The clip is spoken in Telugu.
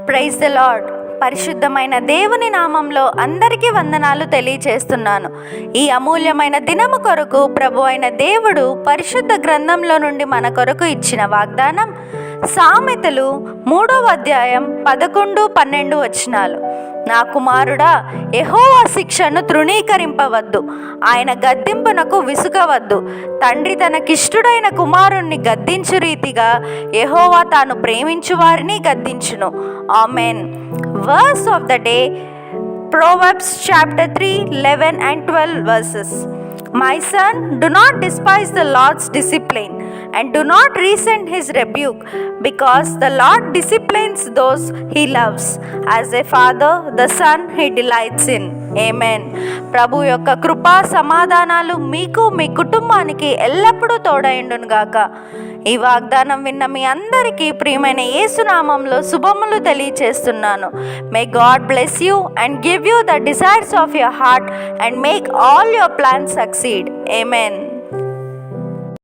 Praise the lord. పరిశుద్ధమైన దేవుని నామంలో అందరికీ వందనాలు తెలియచేస్తున్నాను. ఈ అమూల్యమైన దినము కొరకు ప్రభు అయిన దేవుడు పరిశుద్ధ గ్రంథంలో నుండి మన కొరకు ఇచ్చిన వాగ్దానం సామెతలు 3వ అధ్యాయం 11-12 వచనాలు. నా కుమారుడా, యెహోవా శిక్షను తృణీకరింపవద్దు, ఆయన గద్దింపునకు విసుగవద్దు. తండ్రి తనకిష్టుడైన కుమారుణ్ణి గద్దించు రీతిగా యెహోవా తాను ప్రేమించు వారిని గద్దించును. Amen. Verse of the day, Proverbs chapter 3, 11 and 12 verses. My son, do not despise the Lord's discipline, and do not resent his rebuke, because the Lord disciplines those he loves. As a father, the son he delights in. Amen. ప్రభు యొక్క కృపా సమాధానాలు మీకు మీ కుటుంబానికి ఎల్లప్పుడూ తోడైండును గాక. ఈ వాగ్దానం విన్న మీ అందరికీ ప్రియమైన యేసునామంలో శుభములు తెలియచేస్తున్నాను. May God bless you and give you the desires of your heart and make all your plans succeed. Amen.